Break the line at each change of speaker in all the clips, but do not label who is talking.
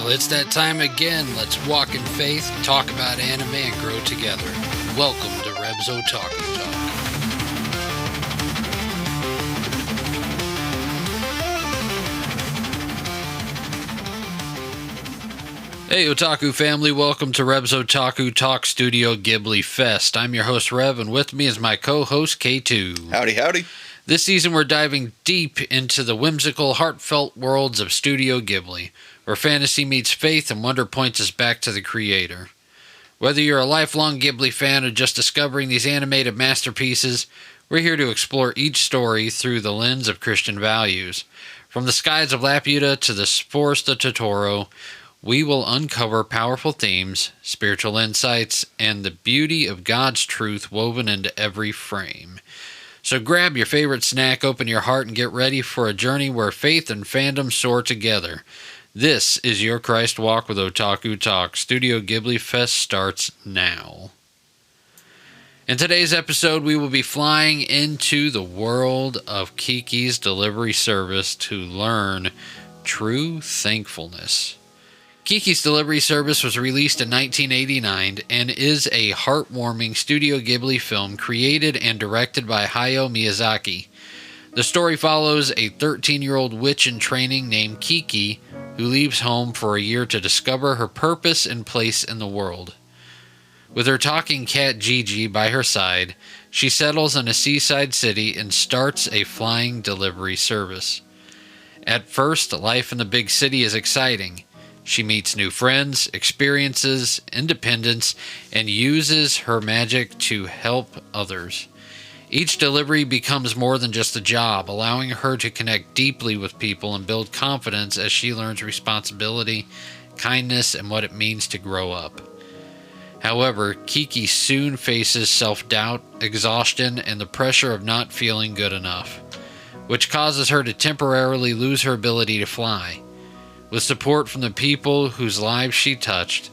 Well, it's that time again. Let's walk in faith, talk about anime, and grow together. Welcome to Rev's Otaku Talk. Hey Otaku family, welcome to Rev's Otaku Talk Studio Ghibli Fest. I'm your host Rev, and with me is my co-host K2.
Howdy, howdy.
This season we're diving deep into the whimsical, heartfelt worlds of Studio Ghibli, where fantasy meets faith and wonder points us back to the creator. Whether you're a lifelong Ghibli fan or just discovering these animated masterpieces, we're here to explore each story through the lens of Christian values. From the skies of Laputa to the forest of Totoro, we will uncover powerful themes, spiritual insights, and the beauty of God's truth woven into every frame. So grab your favorite snack, open your heart, and get ready for a journey where faith and fandom soar together. This is your Christ Walk with Otaku Talk. Studio Ghibli Fest starts now. In today's episode, we will be flying into the world of Kiki's delivery service to learn true thankfulness. Kiki's Delivery Service was released in 1989 and is a heartwarming Studio Ghibli film created and directed by Hayao Miyazaki. The story follows a 13-year-old witch in training named Kiki who leaves home for a year to discover her purpose and place in the world. With her talking cat Gigi by her side, she settles in a seaside city and starts a flying delivery service. At first, life in the big city is exciting. She meets new friends, experiences independence, and uses her magic to help others. Each delivery becomes more than just a job, allowing her to connect deeply with people and build confidence as she learns responsibility, kindness, and what it means to grow up. However, Kiki soon faces self-doubt, exhaustion, and the pressure of not feeling good enough, which causes her to temporarily lose her ability to fly. With support from the people whose lives she touched,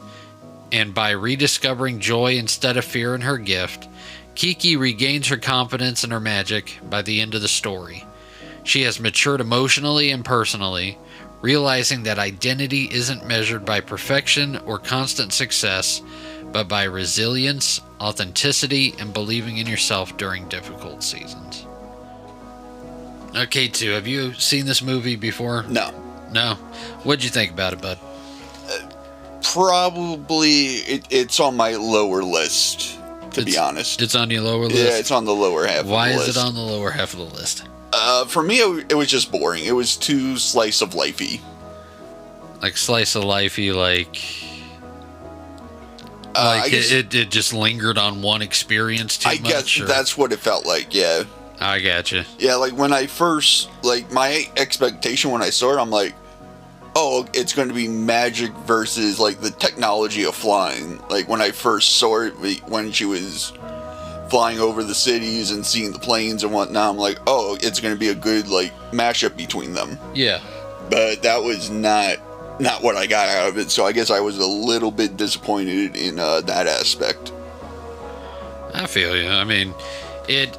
and by rediscovering joy instead of fear in her gift, Kiki regains her confidence in her magic by the end of the story. She has matured emotionally and personally, realizing that identity isn't measured by perfection or constant success, but by resilience, authenticity, and believing in yourself during difficult seasons. Okay, K2, have you seen this movie before?
No.
No? What'd you think about it, bud?
Probably it's on my lower list, to be honest.
It's on your lower list?
Yeah, it's on the lower half of the list.
Why is it on the lower half of the list?
For me, it was just boring. It was too slice of lifey.
Like slice of lifey, like it just lingered on one experience too much?
I guess that's what it felt like, yeah.
I gotcha.
Yeah, like when I first, like my expectation when I saw it, I'm like, oh, it's going to be magic versus like the technology of flying. Like when I first saw it, when she was flying over the cities and seeing the planes and whatnot, I'm like, oh, it's going to be a good like mashup between them.
Yeah. But
that was not what I got out of it, so I guess I was a little bit disappointed in that aspect.
I feel you. I mean, it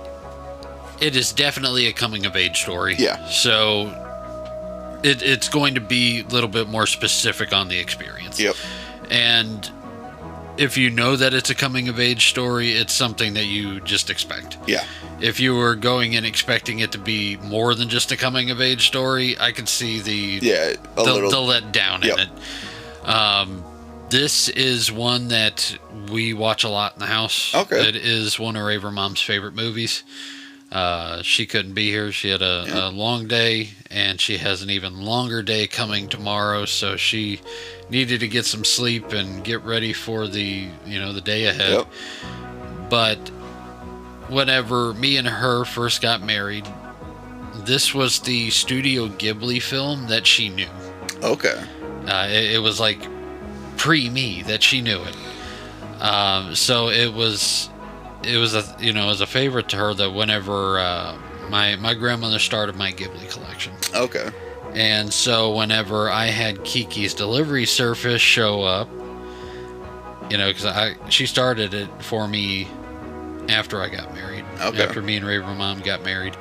is definitely a coming-of-age story.
Yeah.
So it's going to be a little bit more specific on the experience.
Yep.
And if you know that it's a coming-of-age story, it's something that you just expect.
Yeah.
If you were going in expecting it to be more than just a coming-of-age story, I could see the letdown in it. This is one that we watch a lot in the house.
Okay.
It is one of Raver Mom's favorite movies. She couldn't be here. She had a long day, and she has an even longer day coming tomorrow, so she needed to get some sleep and get ready for the day ahead.
Yep.
But whenever me and her first got married, this was the Studio Ghibli film that she knew.
Okay.
It was like pre-me that she knew it. So it was a favorite to her that whenever my grandmother started my Ghibli collection.
Okay.
And so whenever I had Kiki's Delivery Service show up, because she started it for me after I got married.
Okay.
After me and Raver Mom got married.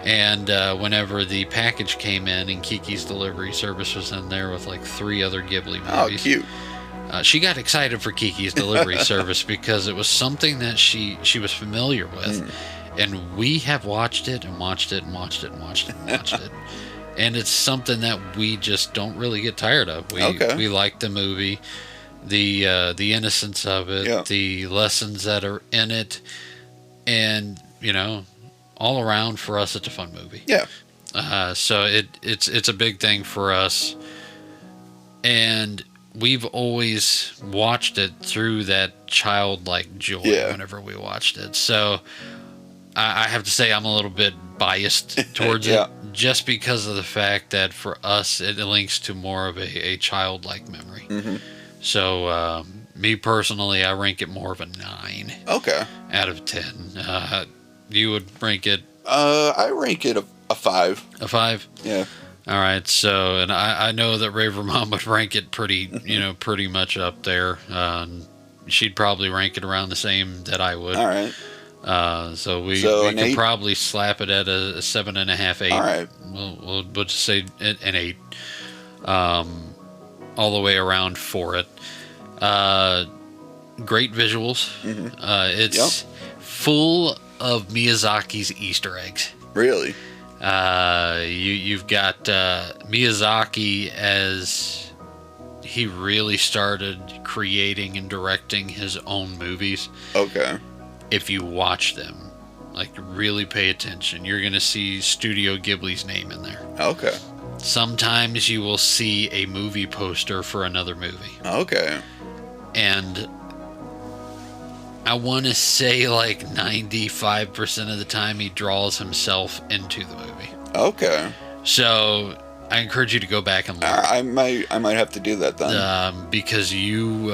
And whenever the package came in and Kiki's delivery service was in there with like 3 other Ghibli movies.
Oh, cute.
She got excited for Kiki's delivery service because it was something that she was familiar with. And we have watched it and watched it and watched it and watched it and watched it. And it's something that we just don't really get tired of. We like the movie, the innocence of it, the lessons that are in it, and all around for us, it's a fun movie.
Yeah.
So it's a big thing for us, and we've always watched it through that childlike joy whenever we watched it. So I have to say I'm a little bit biased towards it, just because of the fact that for us it links to more of a childlike memory. So me personally, I rank it more of a 9.
Okay.
Out of 10. You would rank it?
I rank it a 5.
A 5?
Yeah.
All right. So, and I know that Raver Mom would rank it pretty, pretty much up there. She'd probably rank it around the same that I would.
All right.
So we could probably slap it at a 7.5, 8.
All right.
We'll just say an 8. All the way around for it. Great visuals. It's full of Miyazaki's Easter eggs.
Really?
You've got Miyazaki as he really started creating and directing his own movies.
Okay.
If you watch them, like really pay attention, you're going to see Studio Ghibli's name in there.
Okay.
Sometimes you will see a movie poster for another movie.
Okay.
And I want to say like 95% of the time he draws himself into the movie. Okay. So I encourage you to go back and look.
I might have to do that then.
Because you,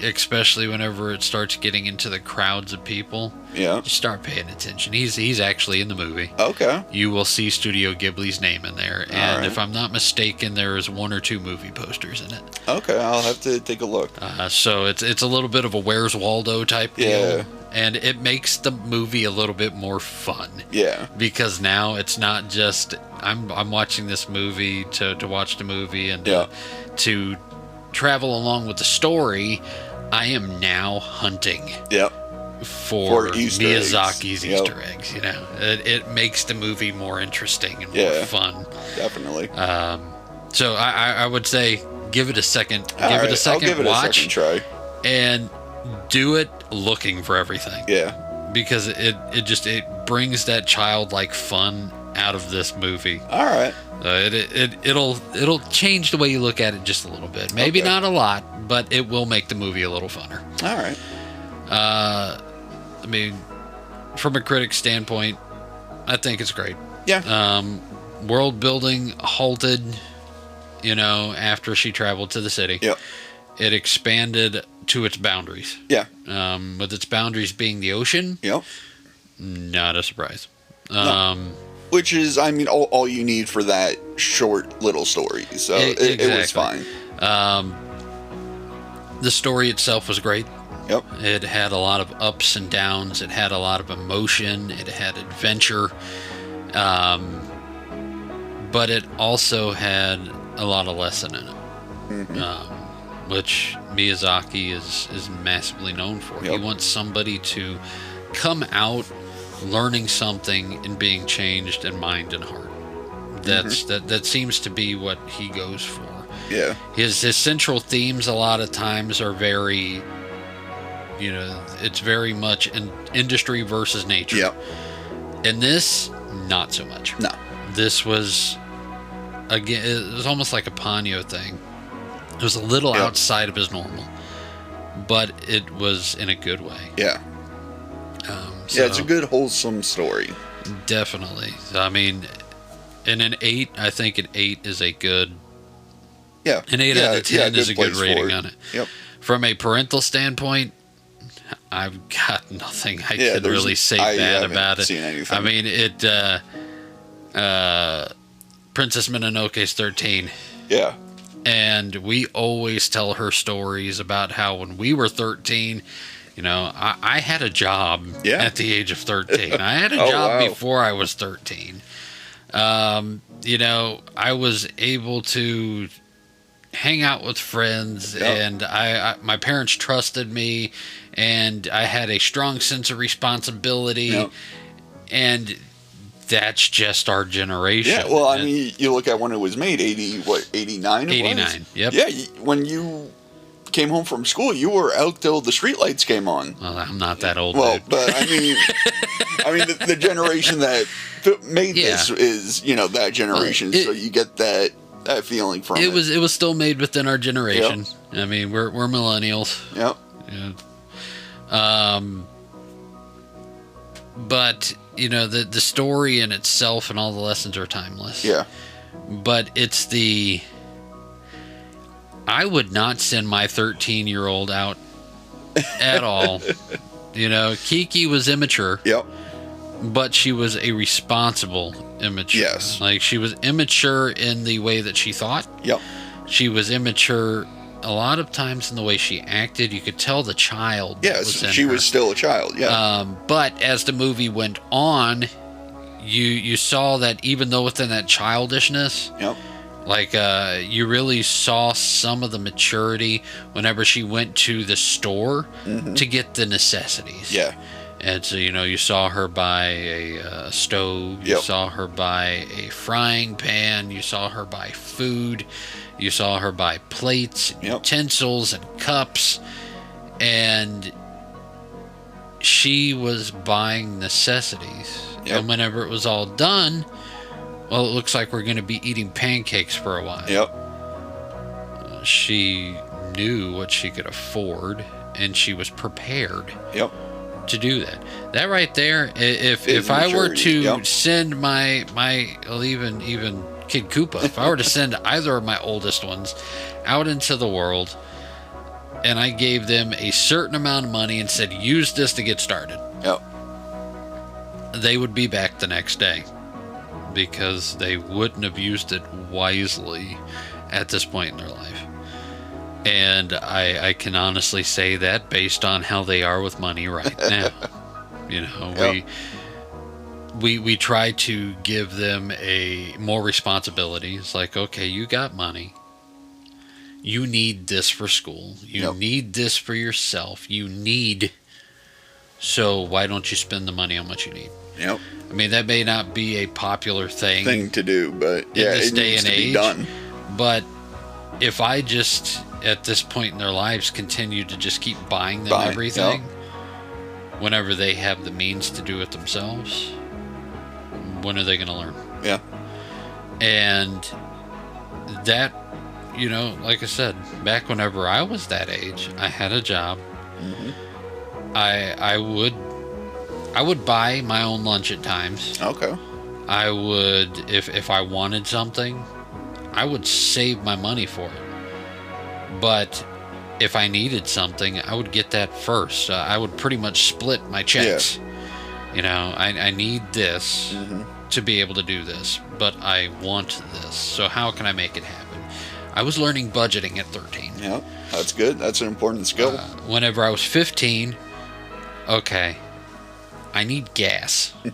especially whenever it starts getting into the crowds of people, you start paying attention. He's actually in the movie. Okay. You will see Studio Ghibli's name in there, and if I'm not mistaken, there is 1 or 2 movie posters in it.
Okay, I'll have to take a look.
So it's a little bit of a Where's Waldo type deal, and it makes the movie a little bit more fun. Yeah. Because now it's not just I'm watching this movie to watch the movie and to travel along with the story. I am now hunting. For Miyazaki's Easter eggs, it makes the movie more interesting and more fun. Definitely. So I would say give it a second. Give it a second watch. A second try. And do it looking for everything. Yeah. Because it brings that childlike fun out of this movie. All right. It'll change the way you look at it just a little bit. Maybe not a lot, but it will make the movie a little funner. All right. I mean, from a critic's standpoint, I think it's great. Yeah. World building halted, after she traveled to the city. Yep. It expanded to its boundaries. Yeah. With its boundaries being the ocean. Yep. Not a surprise. No.
Which is, I mean, all you need for that short little story. So it was fine.
The story itself was great. Yep. It had a lot of ups and downs. It had a lot of emotion. It had adventure. But it also had a lot of lesson in it. Mm-hmm. Which Miyazaki is massively known for. Yep. He wants somebody to come out learning something and being changed in mind and heart. That seems to be what he goes for. Yeah. His central themes a lot of times are very, it's very much in industry versus nature. Yep. And this, not so much. No. This was, again, it was almost like a Ponyo thing. It was a little outside of his normal, but it was in a good way. Yeah.
It's a good, wholesome story.
Definitely. I mean, in an 8, I think an 8 is a good... Yeah. An 8 out of 10 is a good rating on it. Yep. From a parental standpoint, I've got nothing I can really say bad about it. I mean, Princess Mononoke's 13. Yeah. And we always tell her stories about how when we were 13... You know, I had a job
Yeah.
at the age of 13. I had a
Oh,
job
wow.
before I was 13. You know, I was able to hang out with friends,
Yep.
and my parents trusted me, and I had a strong sense of responsibility,
Yep.
and that's just our generation.
Yeah, well, I mean, you look at when it was made, 89 it was?
89, yep.
Yeah, when you came home from school, you were out till the streetlights came on.
Well, I'm not that old,
Well,
dude.
but I mean, the generation that made this is, that generation,
Well,
so you get that feeling from it.
It was still made within our generation. Yep. I mean, we're millennials.
Yep.
Yeah. But the story in itself and all the lessons are timeless.
Yeah.
But it's I would not send my 13-year-old out at all. Kiki was immature.
Yep.
But she was a responsible immature.
Yes.
Like, she was immature in the way that she thought.
Yep.
She was immature a lot of times in the way she acted. You could tell the child.
Yes, she was still a child. Yeah.
But as the movie went on, you saw that even though within that childishness,
Yep.
like you really saw some of the maturity whenever she went to the store to get the necessities.
Yeah.
And so, you saw her buy a stove, you saw her buy a frying pan, you saw her buy food, you saw her buy plates, utensils, and cups, and she was buying necessities.
Yep.
And whenever it was all done, well, it looks like we're going to be eating pancakes for a while.
Yep.
She knew what she could afford, and she was prepared.
Yep.
To do that right there, if I were to send my well, even Kid Koopa, if I were to send either of my oldest ones out into the world, and I gave them a certain amount of money and said, use this to get started, they would be back the next day, because they wouldn't have used it wisely at this point in their life. And I can honestly say that based on how they are with money right now. We try to give them more responsibility. It's like, okay, you got money. You need this for school. You need this for yourself. So why don't you spend the money on what you need?
Yep.
I mean, that may not be a popular thing
to do, but
in this day and age.
Done.
But if I just, at this point in their lives, continue to just keep buying them everything, whenever they have the means to do it themselves, when are they going to learn?
Yeah. And
that, like I said, back whenever I was that age, I had a job. I would buy my own lunch at times.
Okay.
I would, if I wanted something, I would save my money for it. But if I needed something, I would get that first. I would pretty much split my checks. Yeah. I need this to be able to do this, but I want this. So how can I make it happen? I was learning budgeting at 13.
Yeah, that's good. That's an important skill.
Whenever I was 15, okay, I need gas. All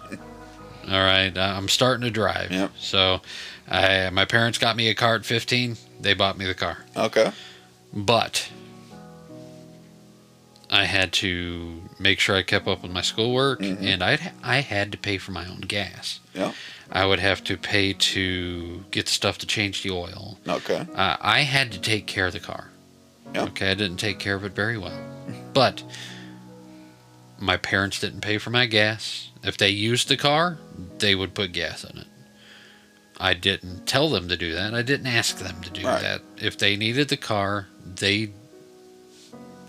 right, I'm starting to drive.
Yep.
So my parents got me a car at 15. They bought me the car.
Okay.
But I had to make sure I kept up with my schoolwork, and I had to pay for my own gas.
Yeah.
I would have to pay to get the stuff to change the oil.
Okay.
I had to take care of the car.
Yeah.
Okay, I didn't take care of it very well. But my parents didn't pay for my gas. If they used the car, they would put gas in it. I didn't tell them to do that. I didn't ask them to do that. If they needed the car, they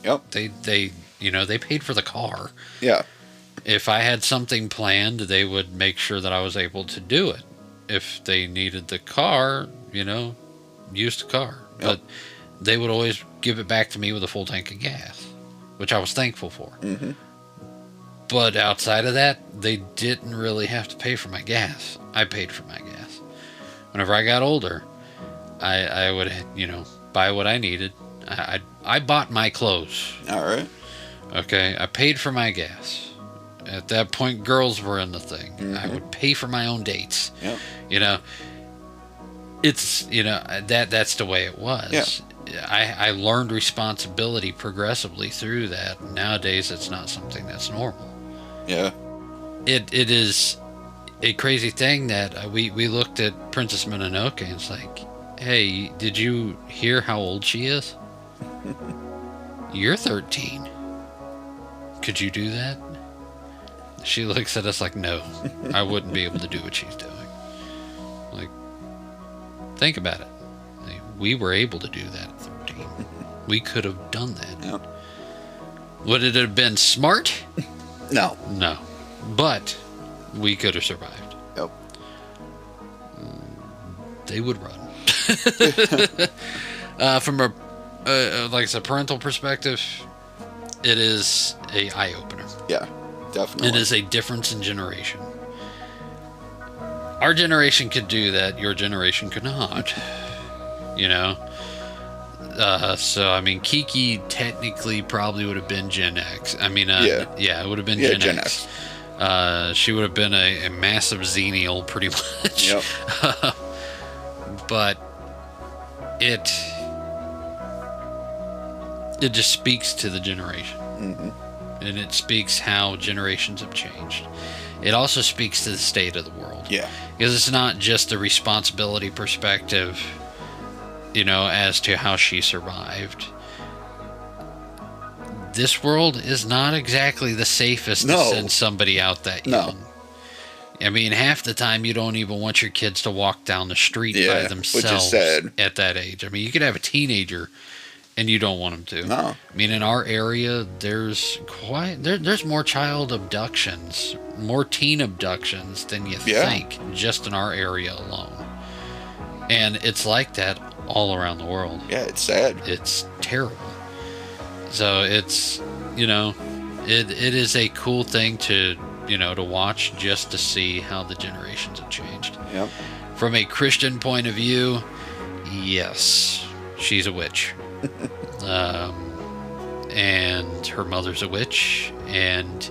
paid for the car.
Yeah.
If I had something planned, they would make sure that I was able to do it. If they needed the car, use the car. Yep. But they would always give it back to me with a full tank of gas, which I was thankful for. But outside of that, they didn't really have to pay for my gas. I paid for my gas. Whenever I got older, I would, buy what I needed. I bought my clothes.
All right.
Okay, I paid for my gas. At that point, girls were in the thing.
Mm-hmm.
I would pay for my own dates.
Yep.
You know, it's, you know, that's the way it was. Yeah. I learned responsibility progressively through that. Nowadays, it's not something that's normal.
Yeah.
It is a crazy thing that we looked at Princess Mononoke and it's like, hey, did you hear how old she is? You're 13. Could you do that? She looks at us like, no, I wouldn't be able to do what she's doing. Like, think about it. Like, we were able to do that at 13. We could have done that.
Yep.
Would it have been smart?
No.
No. But we could have survived.
Yep.
They would run. From a, like I said, parental perspective, it is a eye-opener.
Yeah, definitely.
It is a difference in generation. Our generation could do that. Your generation could not. You know? So, I mean, Kiki technically probably would have been Gen X. I mean, yeah, it would have been Gen X. She would have been a massive Xenial, pretty much.
Yep.
But it just speaks to the generation.
Mm-hmm.
And it speaks how generations have changed. It also speaks to the state of the world.
Yeah.
Because it's not just a responsibility perspective, you know, as to how she survived. This world is not exactly the safest to send somebody out that young. I mean, half the time you don't even want your kids to walk down the street by themselves,
which is sad.
At that age. I mean, you could have a teenager and you don't want them to.
No.
I mean, in our area, there's more child abductions, more teen abductions than you think, just in our area alone. And it's like that all around the world.
Yeah, it's sad.
It's terrible. So it's, you know, it is a cool thing to, you know, to watch just to see how the generations have changed.
Yep.
From a Christian point of view, yes, she's a witch. And her mother's a witch, and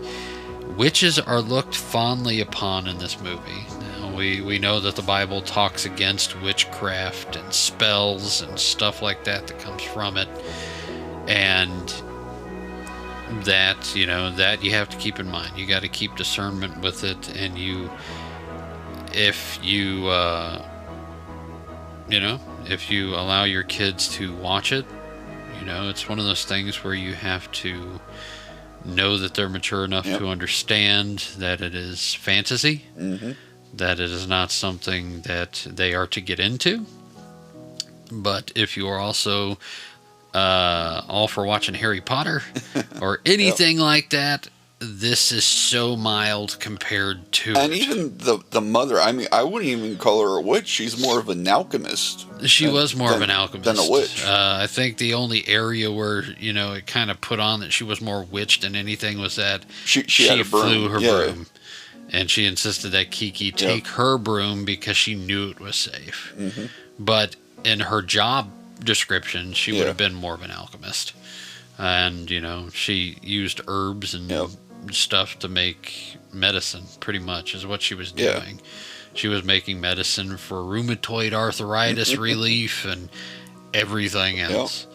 witches are looked fondly upon in this movie. Now, we know that the Bible talks against witchcraft and spells and stuff like that comes from it, and that, you know, that you have to keep in mind. You got to keep discernment with it, and if you allow your kids to watch it, you know, it's one of those things where you have to know that they're mature enough to understand that it is fantasy, that it is not something that they are to get into. But if you are also all for watching Harry Potter or anything like that, this is so mild compared to
and even the mother, I mean, I wouldn't even call her a witch. She's more of an alchemist.
She was more of an alchemist
than a witch.
I think the only area where, you know, it kind of put on that she was more witch than anything was that she flew her broom. And she insisted that Kiki take her broom because she knew it was safe. But in her job description, she would have been more of an alchemist. And, you know, she used herbs and stuff to make medicine, pretty much, is what she was doing. She was making medicine for rheumatoid arthritis relief and everything else.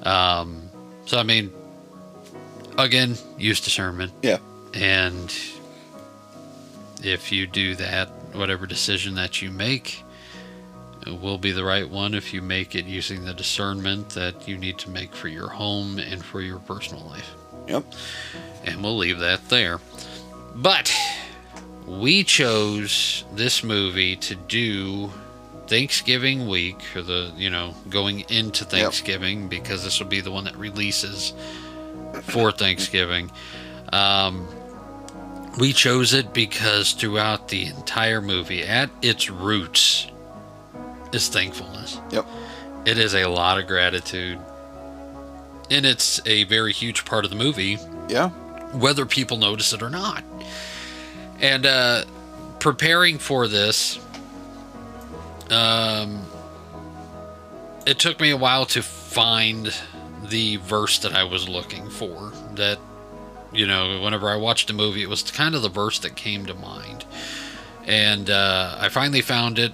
So, I mean, again, use discernment. And if you do that, whatever decision that you make, it will be the right one if you make it using the discernment that you need to make for your home and for your personal life. And we'll leave that there. But we chose this movie to do Thanksgiving week, or the, you know, going into Thanksgiving, because this will be the one that releases for Thanksgiving. We chose it because throughout the entire movie, at its roots, is thankfulness. It is a lot of gratitude, and it's a very huge part of the movie. Whether people notice it or not. And preparing for this, it took me a while to find the verse that I was looking for that whenever I watched the movie, it was kind of the verse that came to mind. And I finally found it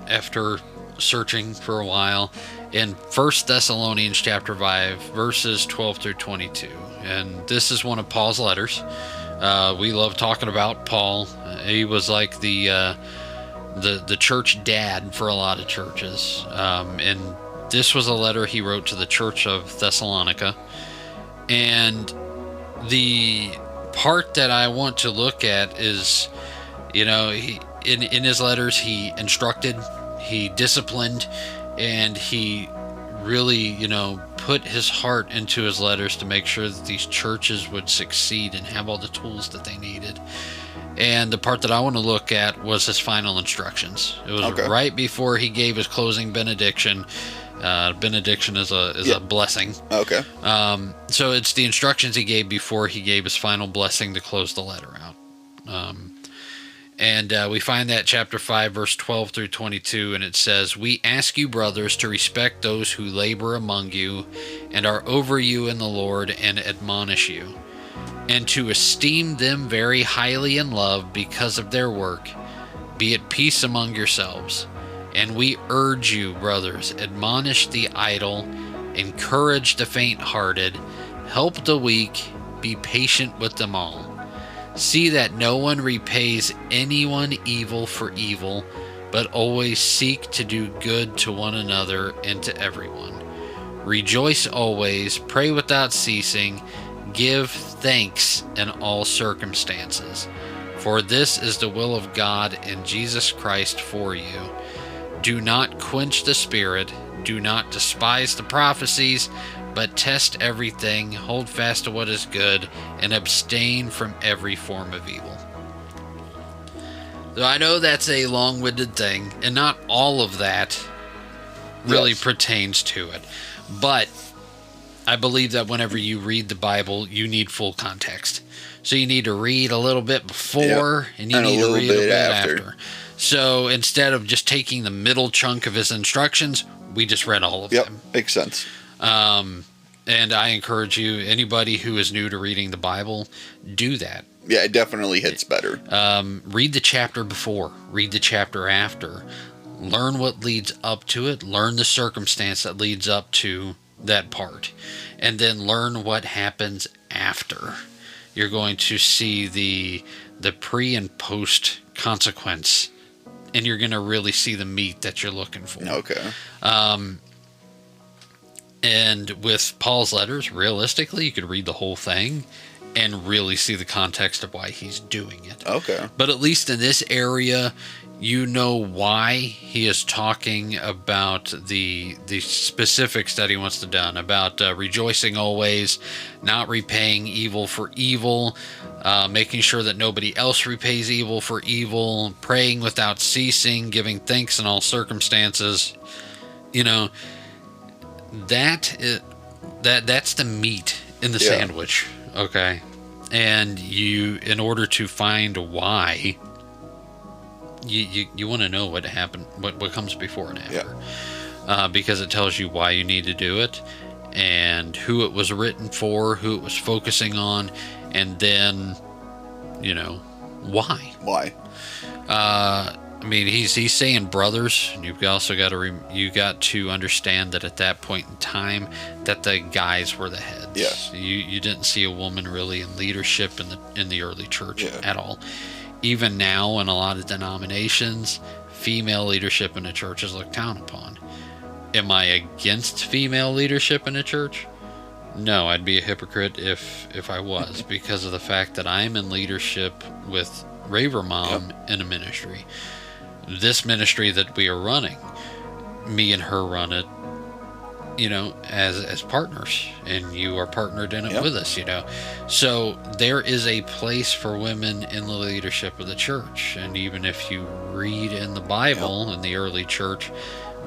after searching for a while in 1 Thessalonians chapter 5, verses 12 through 22. And this is one of Paul's letters. We love talking about Paul. He was like the church dad for a lot of churches. And this was a letter he wrote to the church of Thessalonica. And the part that I want to look at is, he in his letters, he instructed, he disciplined, and he really, put his heart into his letters to make sure that these churches would succeed and have all the tools that they needed. And the part that I want to look at was his final instructions. It was right before he gave his closing benediction. Benediction is a blessing.
Okay.
So it's the instructions he gave before he gave his final blessing to close the letter out. And we find that chapter 5, verse 12 through 22, and it says, "We ask you, brothers, to respect those who labor among you and are over you in the Lord and admonish you, and to esteem them very highly in love because of their work. Be at peace among yourselves. And we urge you, brothers, admonish the idle, encourage the faint-hearted, help the weak, be patient with them all. See that no one repays anyone evil for evil, but always seek to do good to one another and to everyone. Rejoice always, pray without ceasing, give thanks in all circumstances. For this is the will of God in Jesus Christ for you. Do not quench the spirit, do not despise the prophecies, but test everything, hold fast to what is good, and abstain from every form of evil." So I know that's a long-winded thing, and not all of that really pertains to it. But I believe that whenever you read the Bible, you need full context. So you need to read a little bit before, and you need to read a bit after. So instead of just taking the middle chunk of his instructions, we just read all of them.
Makes sense.
And I encourage you, anybody who is new to reading the Bible, do that.
Yeah, it definitely hits better.
Read the chapter before, read the chapter after. Learn what leads up to it. Learn the circumstance that leads up to that part. And then learn what happens after. You're going to see the pre and post consequence. And you're going to really see the meat that you're looking for.
Okay.
And with Paul's letters, realistically, you could read the whole thing and really see the context of why he's doing it.
Okay.
But at least in this area, you know why he is talking about the specifics that he wants to do, about rejoicing always, not repaying evil for evil, making sure that nobody else repays evil for evil, praying without ceasing, giving thanks in all circumstances. That's the meat in the sandwich, okay? And in order to find why, you want to know what happened, what comes before and after, because it tells you why you need to do it, and who it was written for, who it was focusing on, and then, why.
Why?
He's saying brothers. You've also got to understand that at that point in time, that the guys were the heads.
Yes.
You didn't see a woman really in leadership in the early church at all. Even now, in a lot of denominations, female leadership in the church is looked down upon. Am I against female leadership in a church? No, I'd be a hypocrite if I was, because of the fact that I'm in leadership with Raver Mom in a ministry. This ministry that we are running, me and her run it, as partners, and you are partnered in it with us, So there is a place for women in the leadership of the church. And even if you read in the Bible, in the early church,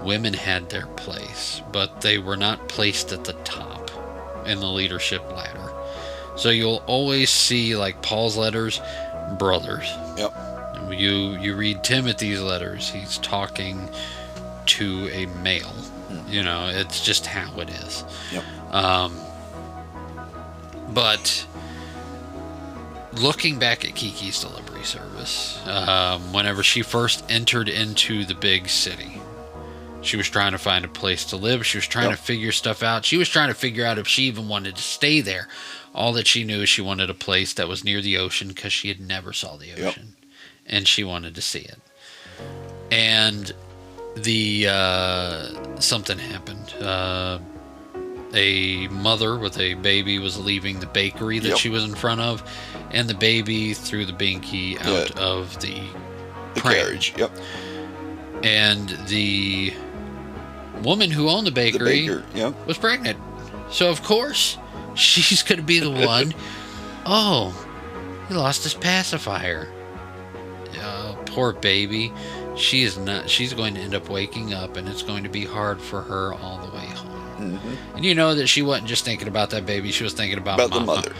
women had their place, but they were not placed at the top in the leadership ladder. So you'll always see, like Paul's letters, brothers.
Yep.
You read Timothy's letters, he's talking to a male. It's just how it is.
Yep.
But looking back at Kiki's delivery service, whenever she first entered into the big city, she was trying to find a place to live. She was trying to figure stuff out. She was trying to figure out if she even wanted to stay there. All that she knew is she wanted a place that was near the ocean because she had never saw the ocean, and she wanted to see it. And something happened. A mother with a baby was leaving the bakery that she was in front of, and the baby threw the binky out of the
carriage.
And the woman who owned the bakery was pregnant. So, of course, she's going to be the one. Oh, he lost his pacifier. Poor baby. She's going to end up waking up, and it's going to be hard for her all the way home. And you know that she wasn't just thinking about that baby. She was thinking about
the mother.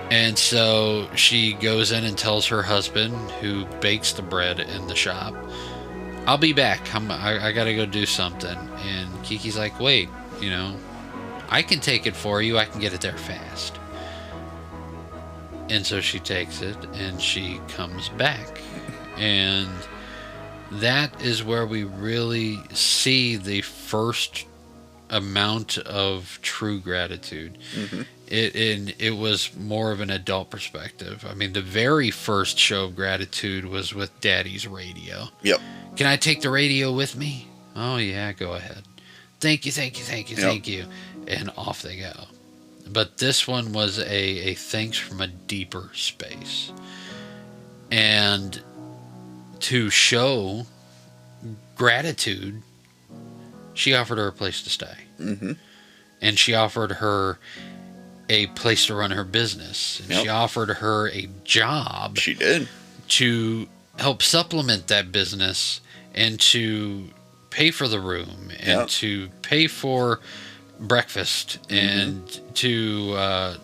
And so she goes in and tells her husband, who bakes the bread in the shop, I'll be back. I got to go do something. And Kiki's like, wait, I can take it for you. I can get it there fast. And so she takes it, and she comes back. And that is where we really see the first amount of true gratitude. It was more of an adult perspective. I mean, the very first show of gratitude was with Daddy's radio. Can I take the radio with me? Oh yeah, go ahead. Thank you. And off they go. But this one was a thanks from a deeper space. And to show gratitude, she offered her a place to stay. And she offered her a place to run her business. And she offered her a job.
She did.
To help supplement that business and to pay for the room and to pay for breakfast and to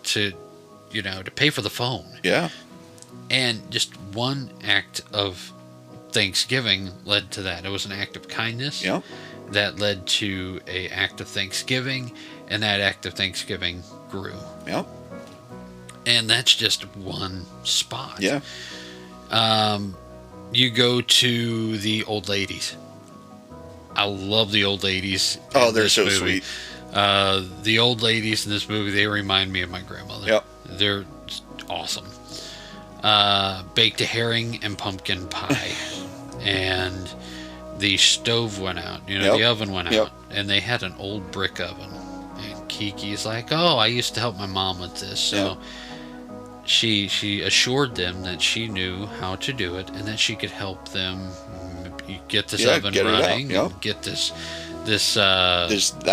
pay for the phone. And just one act of Thanksgiving led to that. It was an act of kindness that led to an act of Thanksgiving, and that act of Thanksgiving grew. And that's just one spot. You go to the old ladies. I love the old ladies.
Oh, they're so sweet.
The old ladies in this movie, they remind me of my grandmother. They're awesome. Baked a herring and pumpkin pie. And the stove went out. The oven went out. And they had an old brick oven. And Kiki's like, oh, I used to help my mom with this. So she assured them that she knew how to do it and that she could help them get this oven running and get this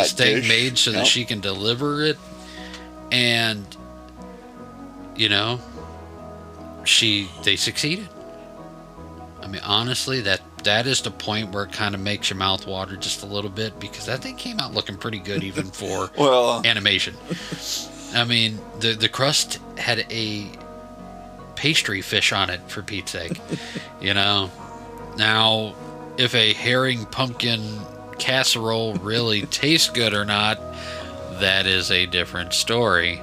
steak made so that she can deliver it. And they succeeded. I mean, honestly, that is the point where it kind of makes your mouth water just a little bit, because that thing came out looking pretty good even for animation. I mean, the crust had a pastry fish on it, for Pete's sake. Now, if a herring pumpkin casserole really tastes good or not, that is a different story.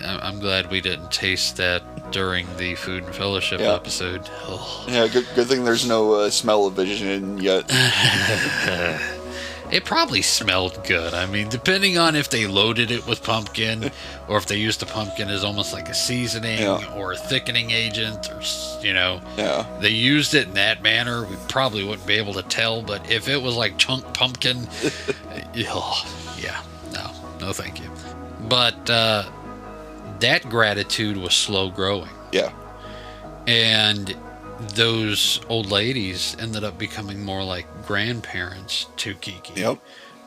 I'm glad we didn't taste that during the Food and Fellowship episode.
Good thing there's no smell-o-vision yet.
It probably smelled good. I mean, depending on if they loaded it with pumpkin or if they used the pumpkin as almost like a seasoning or a thickening agent, or they used it in that manner, we probably wouldn't be able to tell. But if it was like chunk pumpkin, no thank you. But that gratitude was slow growing. And those old ladies ended up becoming more like grandparents to Kiki. I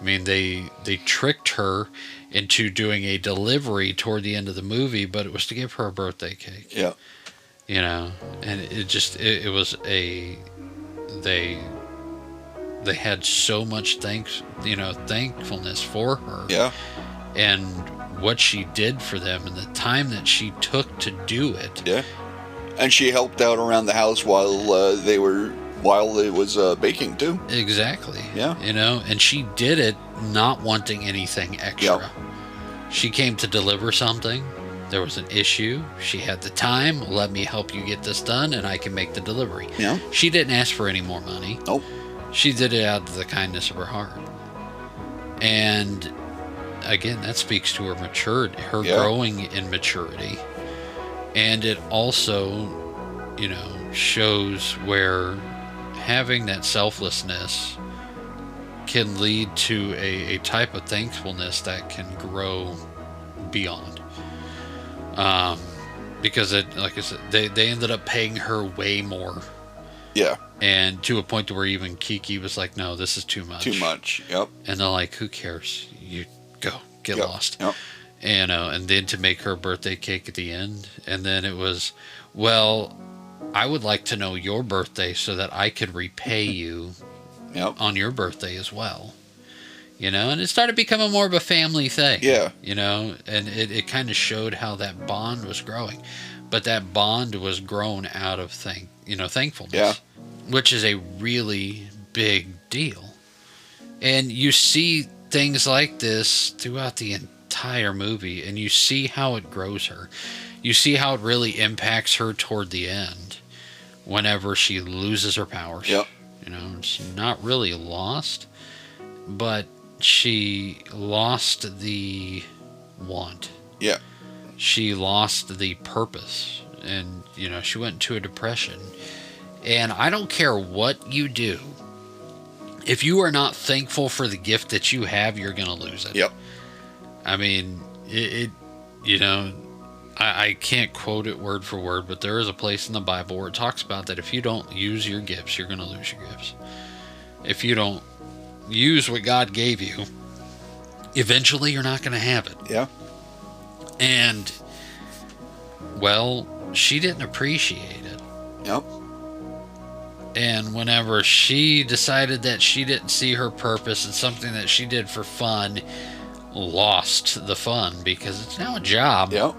mean, they tricked her into doing a delivery toward the end of the movie, but it was to give her a birthday cake. And it was they had so much thankfulness for her. And what she did for them and the time that she took to do it. And
she helped out around the house while it was baking too.
Exactly. And she did it not wanting anything extra. She came to deliver something, There was an issue. She had the time. Let me help you get this done, and I can make the delivery.
Yeah.
She didn't ask for any more money.
Nope.
She did it out of the kindness of her heart. And again, that speaks to her maturity, her growing in maturity. And it also, shows where having that selflessness can lead to a type of thankfulness that can grow beyond. Because like I said, they ended up paying her way more.
Yeah.
And to a point to where even Kiki was like, no, this is too much.
Too much. Yep.
And they're like, who cares? You go, get lost.
Yep.
And then to make her birthday cake at the end. And then it was, well, I would like to know your birthday so that I could repay you on your birthday as well. And it started becoming more of a family thing.
Yeah.
And it kind of showed how that bond was growing. But that bond was grown out of thankfulness.
Yeah.
Which is a really big deal. And you see things like this throughout the entire movie, and you see how it grows her. You see how it really impacts her toward the end whenever she loses her powers.
Yep.
It's not really lost, but she lost the want.
Yeah.
She lost the purpose, and she went into a depression. And I don't care what you do, if you are not thankful for the gift that you have, you're going to lose it.
Yep.
I mean, I can't quote it word for word, but there is a place in the Bible where it talks about that if you don't use your gifts, you're going to lose your gifts. If you don't use what God gave you, eventually you're not going to have it.
Yeah.
And, well, she didn't appreciate it.
Yep.
And whenever she decided that she didn't see her purpose and something that she did for fun lost the fun because it's now a job.
Yep.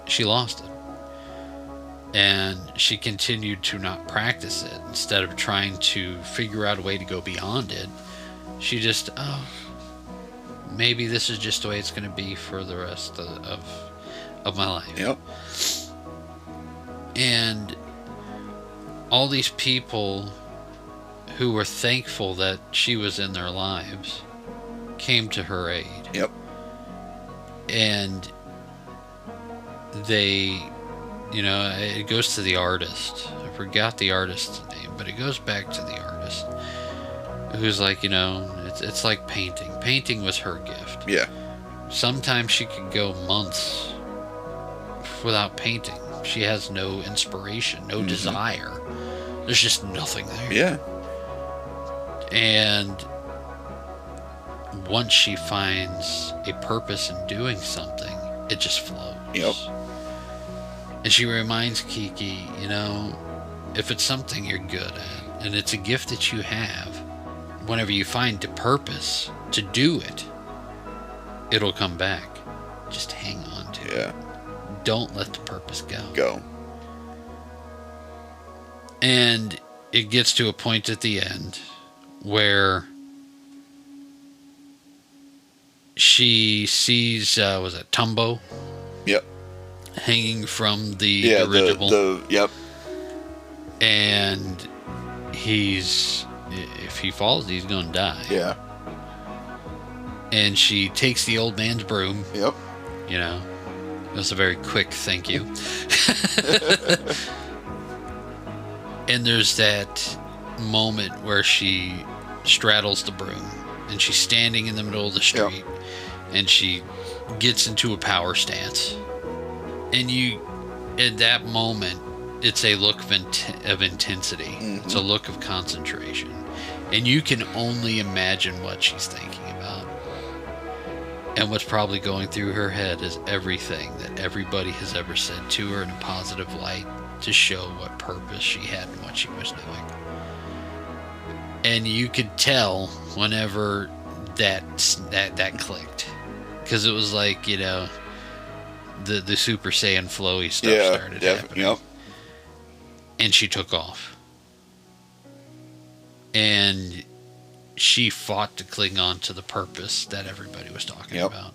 She lost it. And she continued to not practice it. Instead of trying to figure out a way to go beyond it, she just, maybe this is just the way it's going to be for the rest of my life.
Yep.
And all these people who were thankful that she was in their lives came to her aid.
Yep.
And they, it goes to the artist. I forgot the artist's name, but it goes back to the artist who's like, it's like painting. Painting was her gift.
Yeah.
Sometimes she could go months without painting. She has no inspiration, no desire. There's just nothing there.
Yeah.
And once she finds a purpose in doing something, it just flows.
Yep.
And she reminds Kiki, if it's something you're good at, and it's a gift that you have, whenever you find the purpose to do it, it'll come back. Just hang on to it.
Yeah.
Don't let the purpose go.
Go.
And it gets to a point at the end where she sees, was it Tumbo?
Yep.
Hanging from the
Yeah,
dirigible.
Yep.
And if he falls, he's going to die.
Yeah.
And she takes the old man's broom.
Yep.
It was a very quick thank you. And there's that moment where she straddles the broom and she's standing in the middle of the street. Yep. And she gets into a power stance. And at that moment, it's a look of intensity. Mm-hmm. It's a look of concentration. And you can only imagine what she's thinking about. And what's probably going through her head is everything that everybody has ever said to her in a positive light to show what purpose she had and what she was doing. And you could tell whenever that clicked. Because it was like, the Super Saiyan flowy stuff started happening. Yep. And she took off. And she fought to cling on to the purpose that everybody was talking about.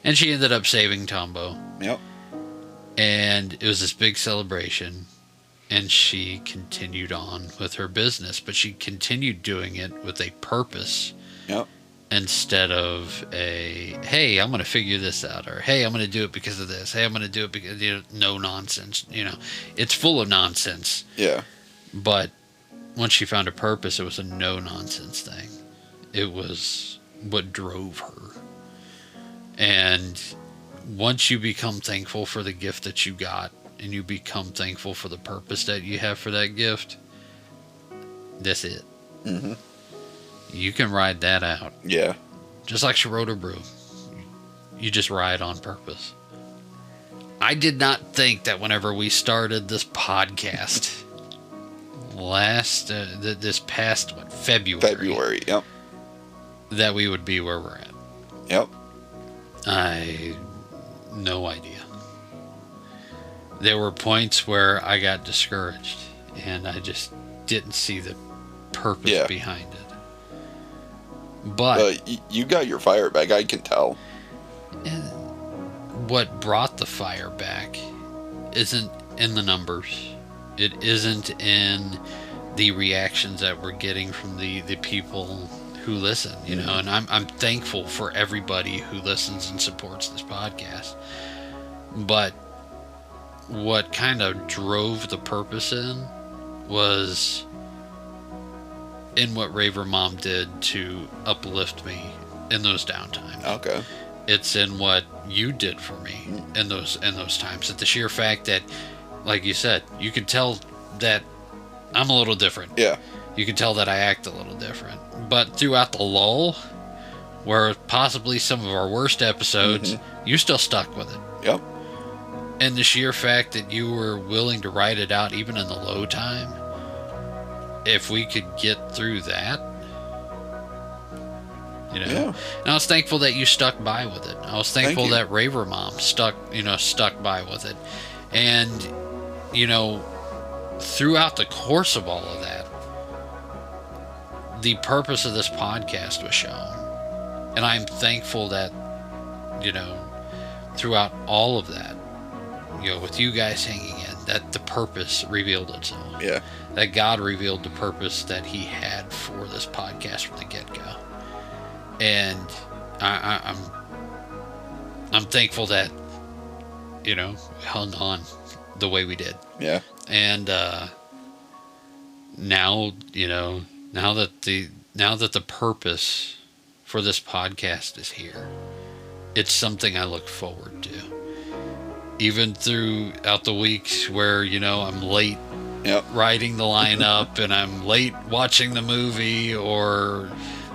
And she ended up saving Tombo.
Yep.
And it was this big celebration. And she continued on with her business. But she continued doing it with a purpose.
Yep.
Instead of hey, I'm going to figure this out. Or, hey, I'm going to do it because of this. Hey, I'm going to do it because, no nonsense. It's full of nonsense.
Yeah.
But once she found a purpose, it was a no-nonsense thing. It was what drove her. And once you become thankful for the gift that you got, and you become thankful for the purpose that you have for that gift, that's it.
Mm-hmm.
You can ride that out.
Yeah.
Just like she wrote her brew. You just ride on purpose. I did not think that whenever we started this podcast this past February,
yep,
that we would be where we're at.
Yep.
No idea. There were points where I got discouraged and I just didn't see the purpose behind it. But
you got your fire back, I can tell.
What brought the fire back isn't in the numbers. It isn't in the reactions that we're getting from the people who listen, and I'm thankful for everybody who listens and supports this podcast. But what kind of drove the purpose in was in what Raver Mom did to uplift me in those downtimes.
Okay.
It's in what you did for me in those times. At the sheer fact that, like you said, you could tell that I'm a little different.
Yeah.
You can tell that I act a little different. But throughout the lull, where possibly some of our worst episodes, you still stuck with it.
Yep.
And the sheer fact that you were willing to ride it out even in the low time, if we could get through that,
Yeah.
And I was thankful that you stuck by with it. I was thankful that Raver Mom stuck by with it. And, throughout the course of all of that, the purpose of this podcast was shown. And I'm thankful that, throughout all of that, with you guys hanging in, that the purpose revealed itself.
Yeah.
That God revealed the purpose that he had for this podcast from the get-go. And I'm thankful that, we hung on the way we did.
Yeah.
And now that the purpose for this podcast is here, it's something I look forward to. Even throughout the weeks where, I'm late writing the lineup and I'm late watching the movie, or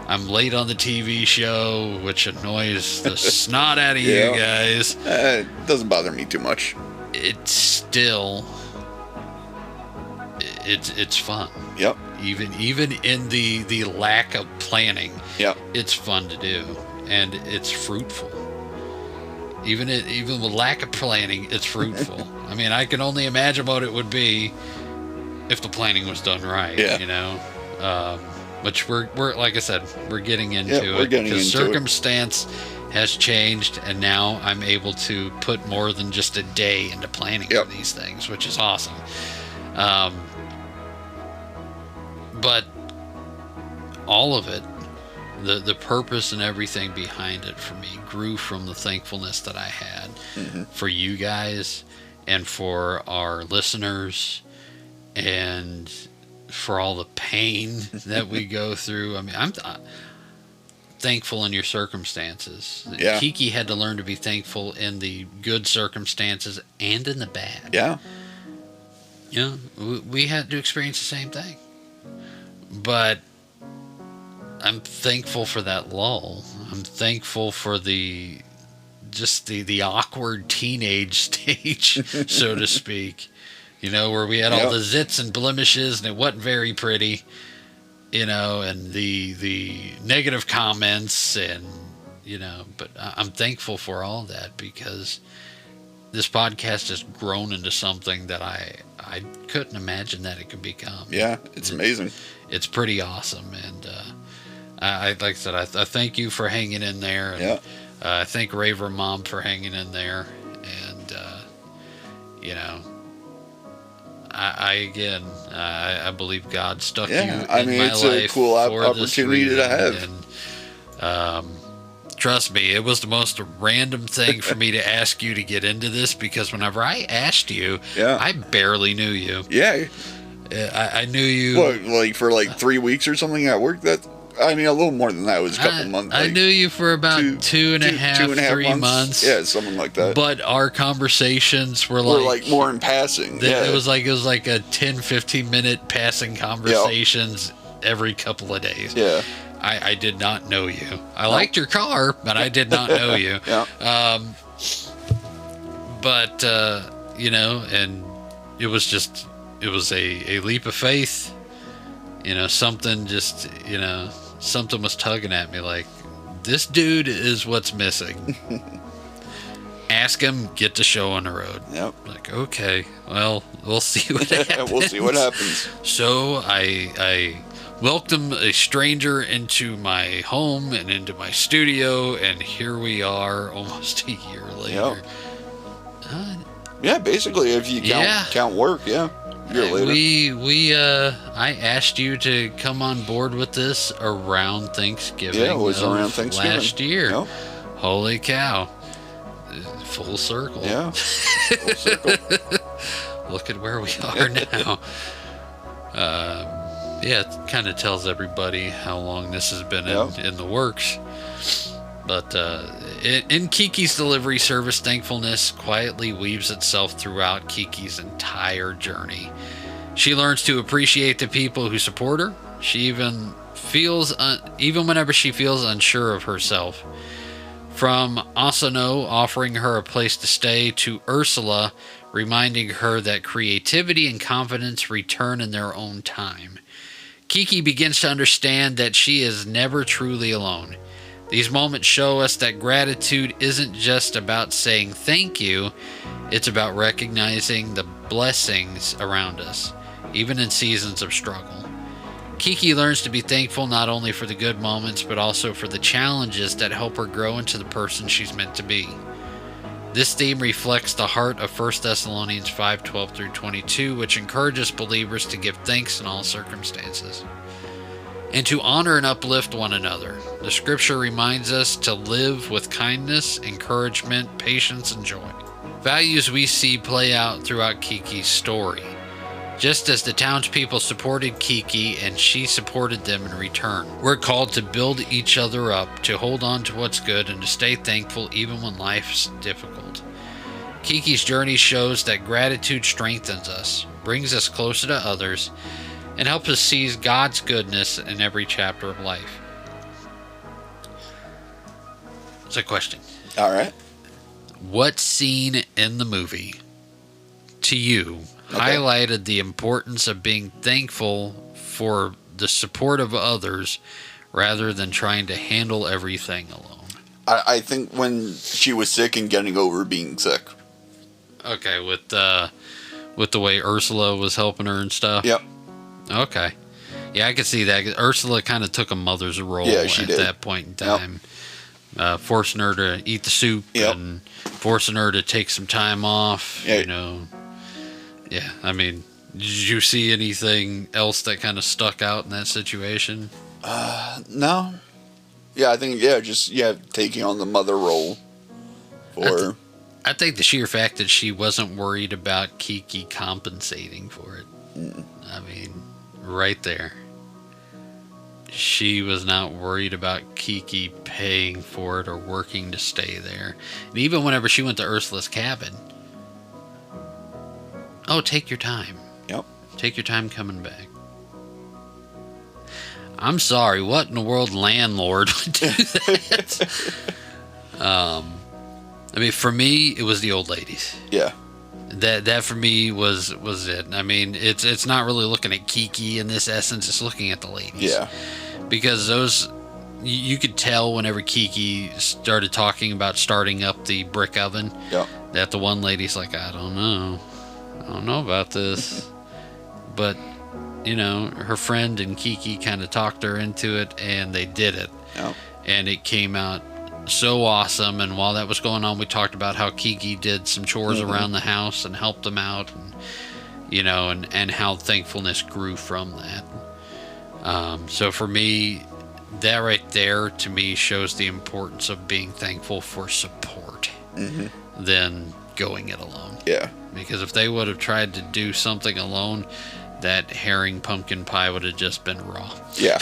I'm late on the TV show, which annoys the snot out of you guys.
It doesn't bother me too much.
It's still, it's fun.
Yep.
Even in the lack of planning, it's fun to do, and it's fruitful. Even with lack of planning, it's fruitful. I mean, I can only imagine what it would be if the planning was done right. Which we're like I said, we're getting into it because circumstance has changed, and now I'm able to put more than just a day into planning for these things, which is awesome. But all of it, the purpose and everything behind it for me grew from the thankfulness that I had for you guys and for our listeners and for all the pain that we go through. I mean, I'm thankful in your circumstances.
Yeah.
Kiki had to learn to be thankful in the good circumstances and in the bad.
Yeah.
We had to experience the same thing. But I'm thankful for that lull. I'm thankful for the awkward teenage stage, so to speak. Where we had all the zits and blemishes, and it wasn't very pretty. And the negative comments, and but I'm thankful for all that, because this podcast has grown into something that I couldn't imagine that it could become.
Yeah, it's amazing.
It's pretty awesome, and I like I said, I thank you for hanging in there. And I thank Raver Mom for hanging in there. And, you know, I believe God stuck you in my
it's
life
a cool
for
opportunity
this
to have.
reason. And, trust me, it was the most random thing for me to ask you to get into this, because whenever I asked you, I barely knew you.
Yeah.
I knew you.
What, like for like 3 weeks or something at work? A little more than that. It was a couple months.
I knew you for about two and a half, 3 months.
Yeah, something like that.
But our conversations were like
more in passing.
It was like a 10-15 minute passing conversations every couple of days.
Yeah.
I did not know you. I liked your car, but I did not know you.
Yeah.
But you know, and it was a leap of faith. You know, something was tugging at me, like, this dude is what's missing. Ask him, get the show on the road.
Yep.
Like, okay, well, we'll see what happens.
We'll see what happens.
So I welcomed a stranger into my home and into my studio, and here we are almost a year later.
Yep. Yeah, basically, if you count work, a year later.
I asked you to come on board with this around Thanksgiving.
Yeah, it was around Thanksgiving
last year.
Yep.
Holy cow. Full circle.
Yeah. Full circle.
Look at where we are now. It kind of tells everybody how long this has been in the works. But in Kiki's delivery service, Thankfulness quietly weaves itself throughout Kiki's entire journey. She learns to appreciate the people who support her. She even whenever she feels unsure of herself. From Asano offering her a place to stay, to Ursula reminding her that creativity and confidence return in their own time. Kiki begins to understand that she is never truly alone. These moments show us that gratitude isn't just about saying thank you, it's about recognizing the blessings around us, even in seasons of struggle. Kiki learns to be thankful not only for the good moments, but also for the challenges that help her grow into the person she's meant to be. This theme reflects the heart of 1 Thessalonians 5:12-22, which encourages believers to give thanks in all circumstances and to honor and uplift one another. The scripture reminds us to live with kindness, encouragement, patience, and joy. Values we see play out throughout Kiki's story. Just as the townspeople supported Kiki and she supported them in return, we're called to build each other up, to hold on to what's good, and to stay thankful even when life's difficult. Kiki's journey shows that gratitude strengthens us, brings us closer to others, and helps us see God's goodness in every chapter of life. It's a question.
All right.
What scene in the movie, to you, highlighted the importance of being thankful for the support of others rather than trying to handle everything alone?
I think when she was sick and getting over being sick.
Okay, with the way Ursula was helping her and stuff?
Yep.
Okay. Yeah, I could see that. Ursula kind of took a mother's role
at
that point in time. Yep. Forcing her to eat the soup and forcing her to take some time off, you know. Yeah, I mean, did you see anything else that kind of stuck out in that situation?
No. Yeah, I think, taking on the mother role for her.
I think the sheer fact that she wasn't worried about Kiki compensating for it. I mean, right there. She was not worried about Kiki paying for it or working to stay there. And even whenever she went to Ursula's cabin, take your time.
Yep. Take
your time coming back. I'm sorry, what in the world landlord would do that? I mean, for me, it was the old ladies.
Yeah.
That for me was it. I mean, it's not really looking at Kiki in this essence, it's looking at the ladies.
Yeah.
Because those, you could tell whenever Kiki started talking about starting up the brick oven, that the one lady's like, I don't know about this. But, you know, her friend and Kiki kind of talked her into it, and they did it.
Yep.
And it came out so awesome. And while that was going on, we talked about how Kiki did some chores around the house and helped them out, and and how thankfulness grew from that. So for me, that right there to me shows the importance of being thankful for support than going it alone.
Yeah.
Because if they would have tried to do something alone, that herring pumpkin pie would have just been raw.
Yeah.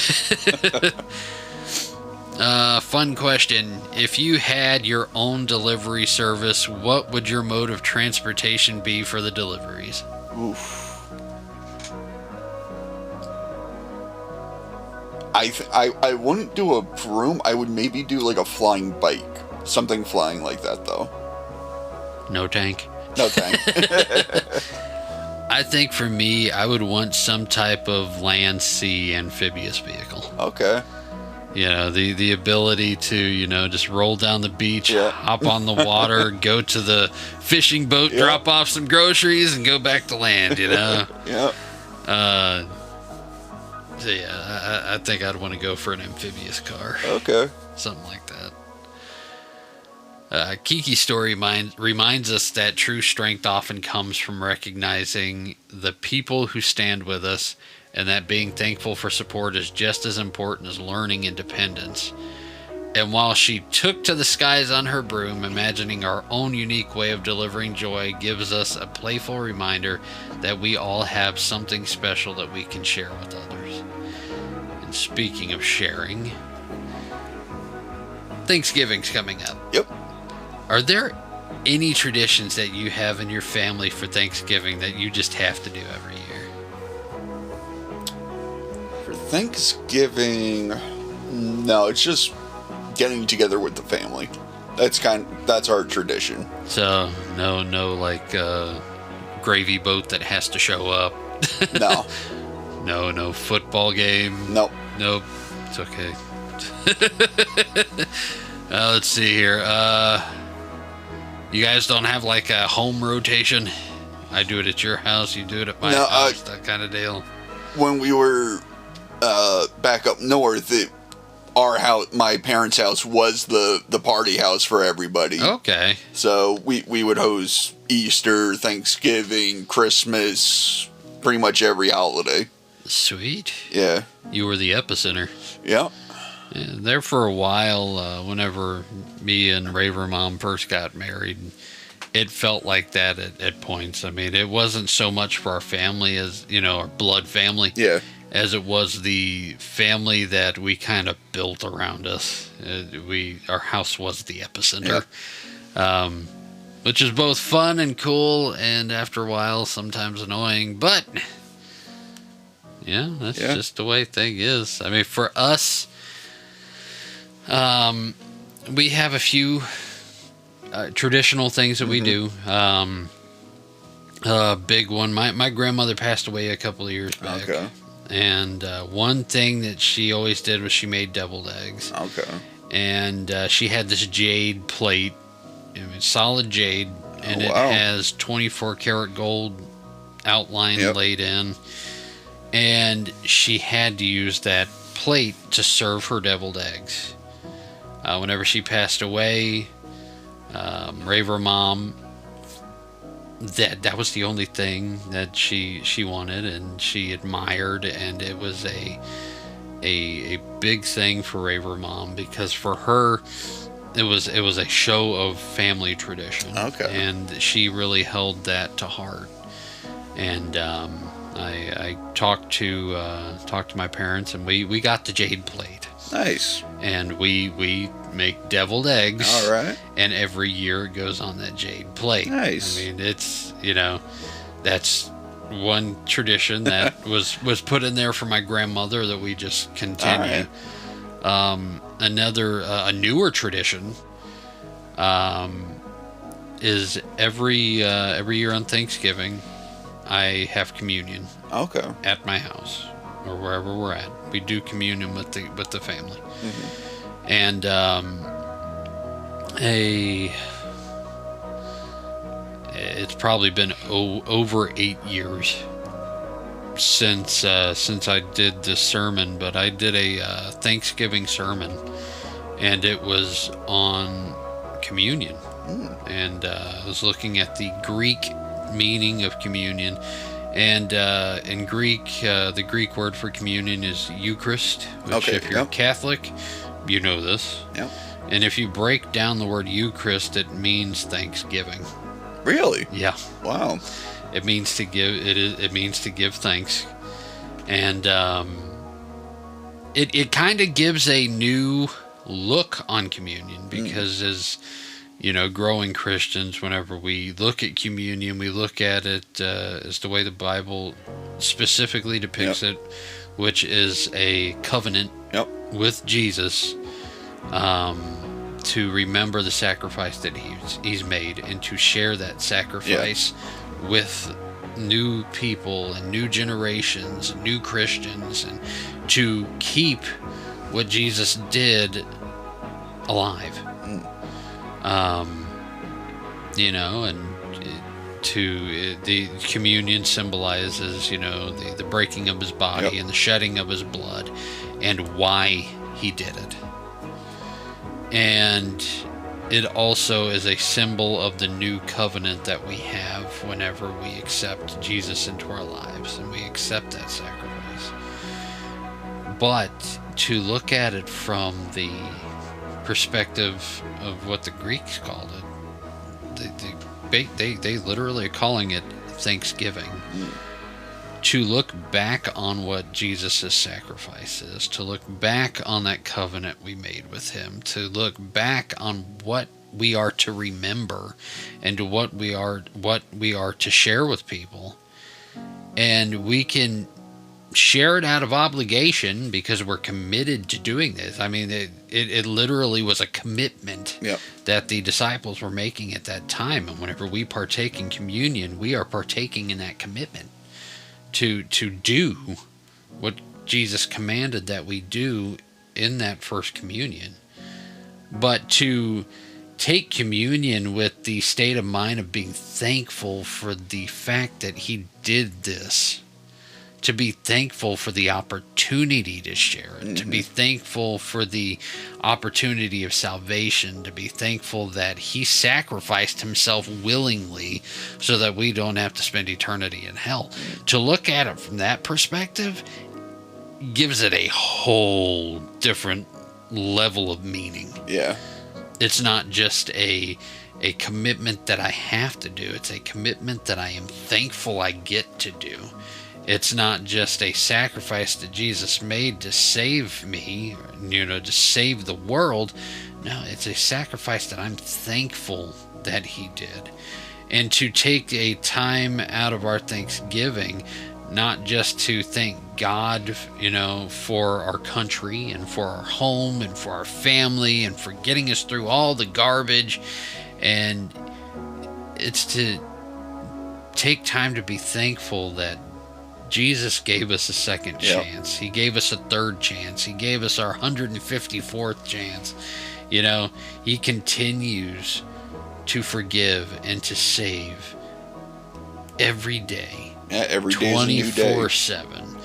Fun question. If you had your own delivery service, what would your mode of transportation be for the deliveries?
Oof. I wouldn't do a broom. I would maybe do like a flying bike. Something flying like that, though.
No tank?
No tank.
I think for me, I would want some type of land, sea, amphibious vehicle.
Okay.
The ability to, just roll down the beach,
Yeah.
hop on the water, go to the fishing boat,
Yeah.
drop off some groceries, and go back to land,
Yeah.
So yeah, I think I'd want to go for an amphibious car.
Okay.
Something like that. Kiki's story reminds us that true strength often comes from recognizing the people who stand with us, and that being thankful for support is just as important as learning independence. And while she took to the skies on her broom, imagining our own unique way of delivering joy gives us a playful reminder that we all have something special that we can share with others. And speaking of sharing, Thanksgiving's coming up.
Yep.
Are there any traditions that you have in your family for Thanksgiving that you just have to do every year?
For Thanksgiving, no, it's just getting together with the family. That's our tradition.
So no like gravy boat that has to show up.
No.
No football game.
Nope.
Nope. It's okay. Let's see here. You guys don't have like a home rotation? I do it at your house, you do it at my house, that kind of deal.
When we were back up north, our house, my parents' house, was the party house for everybody.
Okay.
So we would host Easter, Thanksgiving, Christmas, pretty much every holiday.
Sweet.
Yeah.
You were the epicenter.
Yeah.
Yeah, there for a while, whenever me and Raver Mom first got married, it felt like that at points. I mean, it wasn't so much for our family as, our blood family.
Yeah.
As it was the family that we kind of built around us. Our house was the epicenter, which is both fun and cool, and after a while, sometimes annoying. But yeah, that's just the way thing is. I mean, for us, we have a few traditional things that we do. Big one. My grandmother passed away a couple of years back.
Okay.
And one thing that she always did was she made deviled eggs.
Okay.
And she had this jade plate, solid jade, and it has 24 karat gold outline laid in. And she had to use that plate to serve her deviled eggs. Whenever she passed away, Raver Mom, that was the only thing that she wanted and she admired, and it was a big thing for Raver Mom, because for her it was a show of family tradition.
Okay.
And she really held that to heart. And I talked to my parents, and we got the jade plate.
Nice.
And we make deviled eggs.
All right.
And every year it goes on that jade plate.
Nice.
I mean, it's, that's one tradition that was put in there for my grandmother that we just continue. Right. A newer tradition is every year on Thanksgiving, I have communion.
Okay. At
my house or wherever we're at. We do communion with the family. Mm-hmm. And it's probably been over 8 years since I did this sermon, but I did a Thanksgiving sermon and it was on communion. And I was looking at the Greek meaning of communion, and in Greek, the Greek word for communion is Eucharist, which if you're Catholic, you know this.
Yep.
And if you break down the word Eucharist, it means thanksgiving.
Really?
Yeah.
Wow.
It means to give. It means to give thanks, and it kind of gives a new look on communion, because as you know, growing Christians, whenever we look at communion, we look at it as the way the Bible specifically depicts it, which is a covenant with Jesus, to remember the sacrifice that he's made, and to share that sacrifice with new people and new generations and new Christians, and to keep what Jesus did alive. You know, and the communion symbolizes, you know, the breaking of his body and the shedding of his blood, and why he did it. And it also is a symbol of the new covenant that we have whenever we accept Jesus into our lives and we accept that sacrifice. But to look at it from the perspective of what the Greeks called it, they literally are calling it Thanksgiving. To look back on what Jesus' sacrifice is, to look back on that covenant we made with him, to look back on what we are to remember, and to what we are to share with people. And we can share it out of obligation because we're committed to doing this. I mean, it literally was a commitment that the disciples were making at that time. And whenever we partake in communion, we are partaking in that commitment to do what Jesus commanded that we do in that first communion. But to take communion with the state of mind of being thankful for the fact that he did this, to be thankful for the opportunity to share it, to be thankful for the opportunity of salvation, to be thankful that he sacrificed himself willingly so that we don't have to spend eternity in hell. To look at it from that perspective gives it a whole different level of meaning. Yeah. It's not just a commitment that I have to do. It's a commitment that I am thankful I get to do. It's not just a sacrifice that Jesus made to save me, you know, to save the world. No, it's a sacrifice that I'm thankful that he did. And to take a time out of our Thanksgiving, not just to thank God, you know, for our country and for our home and for our family and for getting us through all the garbage. And it's to take time to be thankful that Jesus gave us a second chance. He gave us a third chance. He gave us our 154th chance. You know, he continues to forgive and to save every day. Yeah, every day is a new day. 24/7.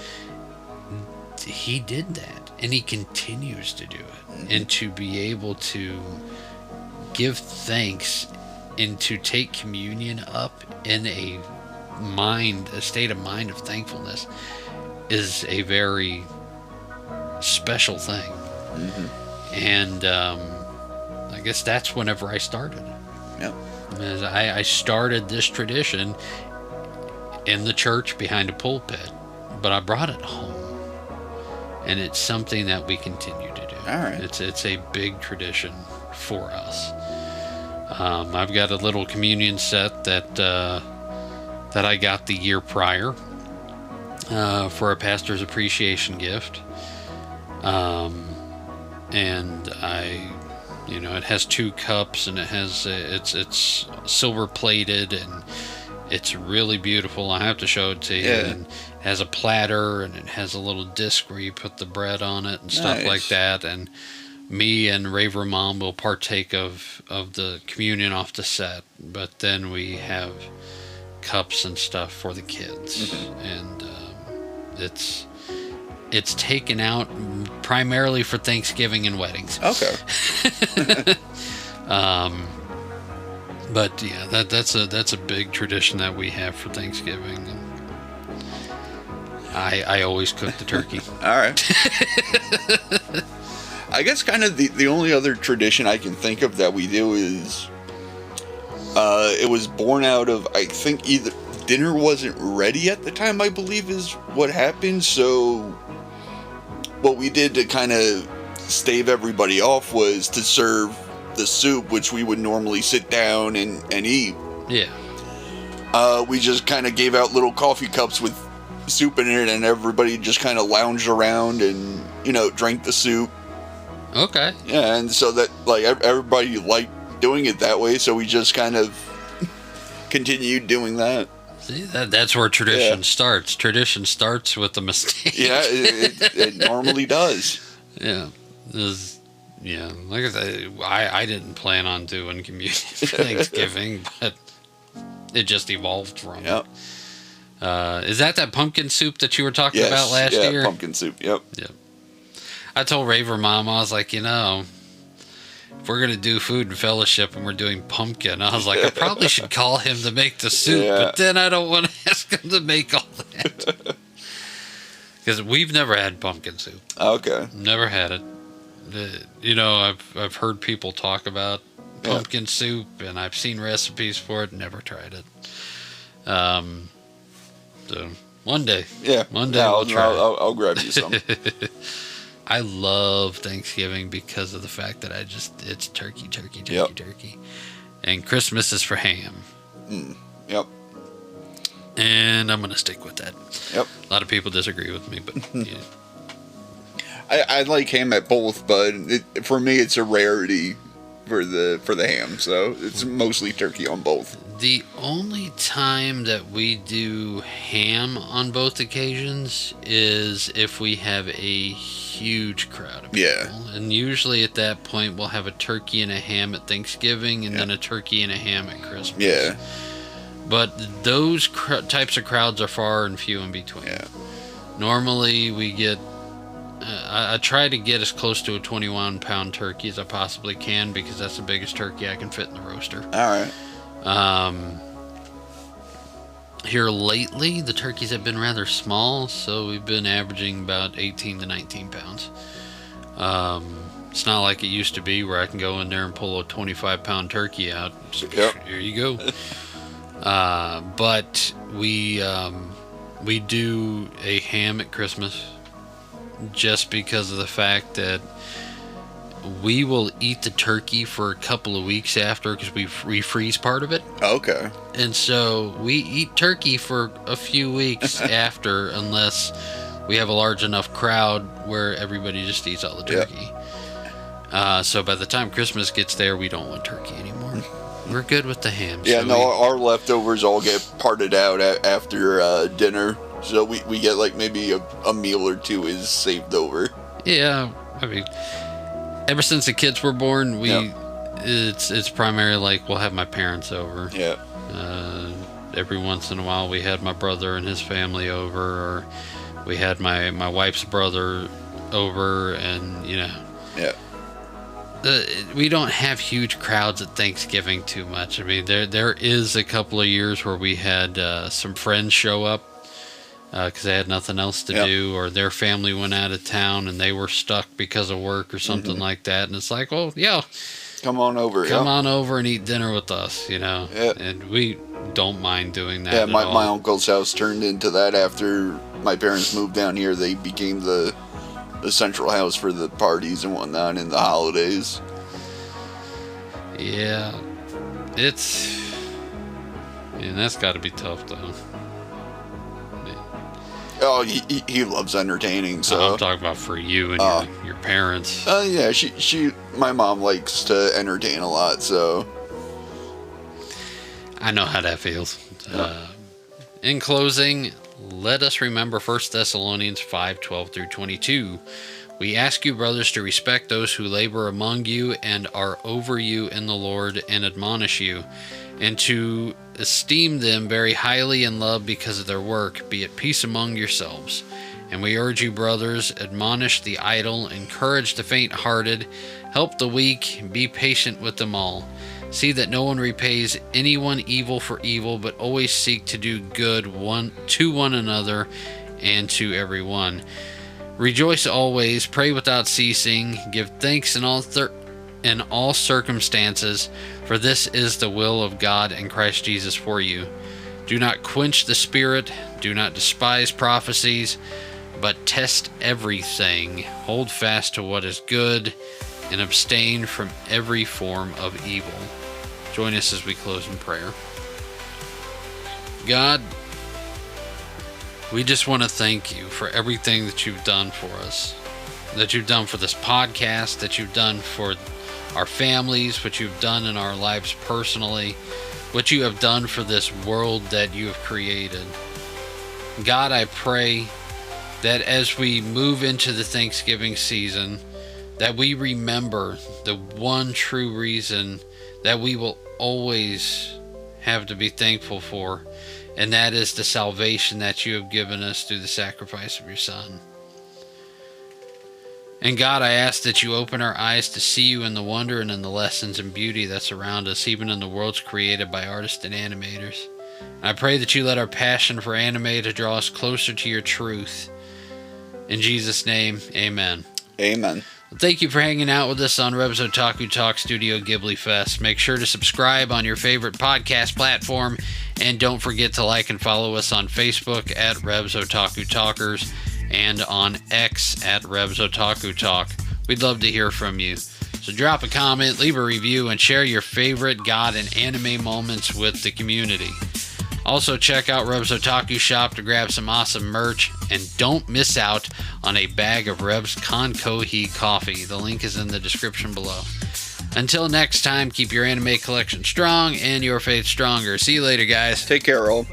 He did that, and he continues to do it. And to be able to give thanks and to take communion up in a state of mind of thankfulness is a very special thing. And I guess that's whenever I started. As I started this tradition in the church behind a pulpit, but I brought it home, and it's something that we continue to do. It's a big tradition for us. I've got a little communion set that I got the year prior for a pastor's appreciation gift. And it has 2 cups, and it's silver plated, and it's really beautiful. I have to show it to you. And it has a platter, and it has a little disc where you put the bread on it and stuff like that. And me and Rev and Mom will partake of the communion off the set, but then we have cups and stuff for the kids. And It's taken out primarily for Thanksgiving and weddings.
Okay.
But yeah, that's a big tradition that we have for Thanksgiving. I always cook the turkey.
All right. I guess kind of the only other tradition I can think of that we do is it was born out of, I think, either dinner wasn't ready at the time, I believe is what happened. So what we did to kind of stave everybody off was to serve the soup, which we would normally sit down and eat.
Yeah.
We just kind of gave out little coffee cups with soup in it, and everybody just kind of lounged around and, drank the soup.
Okay.
Yeah, and so that, like, everybody liked doing it that way, so we just kind of continued doing that.
See, that's where tradition starts. Tradition starts with a mistake.
Yeah, it normally does.
Yeah. Yeah, like I said, I didn't plan on doing communion for Thanksgiving, but it just evolved from it. Is that pumpkin soup that you were talking about last year?
Yeah, pumpkin soup, yep.
I told Raver Mom, I was like, if we're going to do food and fellowship and we're doing pumpkin, I was like, I probably should call him to make the soup, but then I don't want to ask him to make all that. Because we've never had pumpkin soup.
Okay.
Never had it. I've heard people talk about pumpkin soup, and I've seen recipes for it. Never tried it. So one day, I'll try.
I'll grab you some.
I love Thanksgiving because of the fact that it's turkey, and Christmas is for ham.
Yep.
And I'm gonna stick with that.
Yep.
A lot of people disagree with me, but yeah.
I like ham at both, but for me it's a rarity for the ham, so it's mostly turkey on both.
The only time that we do ham on both occasions is if we have a huge crowd of people. And usually at that point we'll have a turkey and a ham at Thanksgiving, and then a turkey and a ham at Christmas.
Yeah.
But those types of crowds are far and few in between.
Yeah.
Normally we get I try to get as close to a 21-pound turkey as I possibly can, because that's the biggest turkey I can fit in the roaster.
All right.
Here lately, the turkeys have been rather small, so we've been averaging about 18 to 19 pounds. It's not like it used to be where I can go in there and pull a 25-pound turkey out. Here you go. But we do a ham at Christmas, just because of the fact that we will eat the turkey for a couple of weeks after, because we freeze part of it.
Okay.
And so we eat turkey for a few weeks after, unless we have a large enough crowd where everybody just eats all the turkey. So by the time Christmas gets there, we don't want turkey anymore. We're good with the ham.
Yeah, so our leftovers all get parted out after dinner. So we get like maybe a meal or two is saved over.
Yeah, I mean, ever since the kids were born, it's primarily like we'll have my parents over.
Yeah.
Every once in a while we had my brother and his family over, or we had my wife's brother over, and
Yeah.
We don't have huge crowds at Thanksgiving too much. I mean, there is a couple of years where we had some friends show up because they had nothing else to do, or their family went out of town and they were stuck because of work or something like that. And it's like, well,
come on over.
Come on over and eat dinner with us, And we don't mind doing that.
Yeah, my uncle's house turned into that after my parents moved down here. They became the central house for the parties and whatnot in the holidays.
Yeah, that's got to be tough though.
Oh, he loves entertaining. So
I'm talking about for you and your parents.
Yeah, my mom likes to entertain a lot, so
I know how that feels. In closing, let us remember 1 Thessalonians 5:12-22. We ask you, brothers, to respect those who labor among you and are over you in the Lord and admonish you, and to esteem them very highly in love because of their work. Be at peace among yourselves. And we urge you, brothers, admonish the idle, encourage the faint-hearted, help the weak, be patient with them all. See that no one repays anyone evil for evil, but always seek to do good to one another and to everyone. Rejoice always, pray without ceasing, give thanks in all circumstances, for this is the will of God in Christ Jesus for you. Do not quench the spirit, do not despise prophecies, but test everything. Hold fast to what is good, and abstain from every form of evil. Join us as we close in prayer. God, we just want to thank you for everything that you've done for us, that you've done for this podcast, that you've done for our families, what you've done in our lives personally, what you have done for this world that you have created. God, I pray that as we move into the Thanksgiving season, that we remember the one true reason that we will always have to be thankful for, and that is the salvation that you have given us through the sacrifice of your Son. And God, I ask that you open our eyes to see you in the wonder and in the lessons and beauty that's around us, even in the worlds created by artists and animators. I pray that you let our passion for anime to draw us closer to your truth. In Jesus' name, amen.
Amen.
Thank you for hanging out with us on Rev's Otaku Talk Studio Ghibli Fest. Make sure to subscribe on your favorite podcast platform, and don't forget to like and follow us on Facebook at Rev's Otaku Talkers and on X at Rev's Otaku Talk. We'd love to hear from you. So drop a comment, leave a review, and share your favorite God and anime moments with the community. Also, check out Rev's Otaku Shop to grab some awesome merch, and don't miss out on a bag of Rev's Konkohi coffee. The link is in the description below. Until next time, keep your anime collection strong and your faith stronger. See you later, guys.
Take care, all.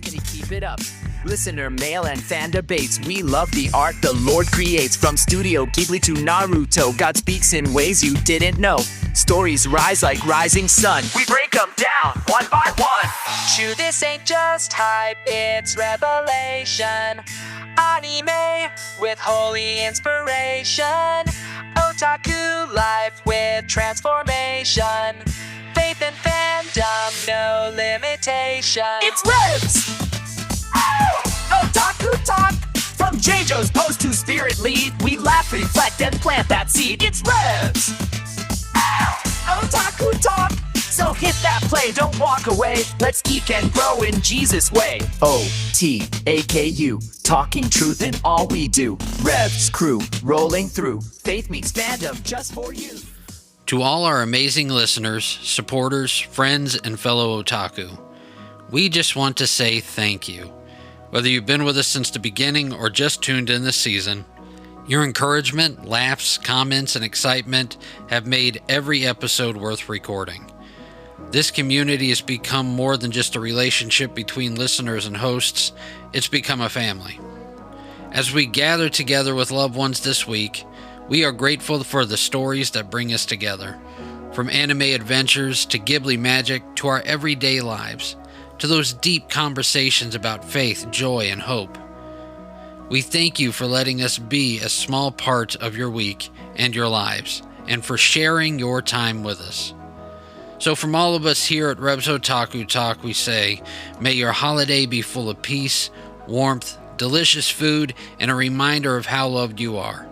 Keep it up. Listener mail and fan debates. We love the art the Lord creates. From Studio Ghibli to Naruto, God speaks in ways you didn't know. Stories rise like rising sun. We break them down one by one. True, this ain't just hype, it's revelation. Anime with holy inspiration. Otaku life with transformation. Faith and fandom, no limitation. It's Revs! Otaku Talk! From JoJo's post to Spirit Lead, we laugh, reflect, and plant that seed. It's Revs! Otaku Talk! So hit that play, don't walk away. Let's geek and grow in Jesus' way. O-T-A-K-U, talking truth in all we do. Revs crew, rolling through. Faith meets fandom just for you.
To all our amazing listeners, supporters, friends, and fellow otaku, we just want to say thank you. Whether you've been with us since the beginning or just tuned in this season, your encouragement, laughs, comments, and excitement have made every episode worth recording. This community has become more than just a relationship between listeners and hosts, it's become a family. As we gather together with loved ones this week, we are grateful for the stories that bring us together. From anime adventures to Ghibli magic to our everyday lives, to those deep conversations about faith, joy, and hope. We thank you for letting us be a small part of your week and your lives, and for sharing your time with us. So from all of us here at Rev's Otaku Talk, we say, may your holiday be full of peace, warmth, delicious food, and a reminder of how loved you are.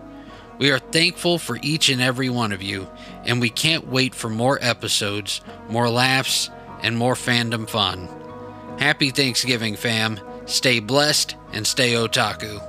We are thankful for each and every one of you, and we can't wait for more episodes, more laughs, and more fandom fun. Happy Thanksgiving, fam. Stay blessed and stay otaku.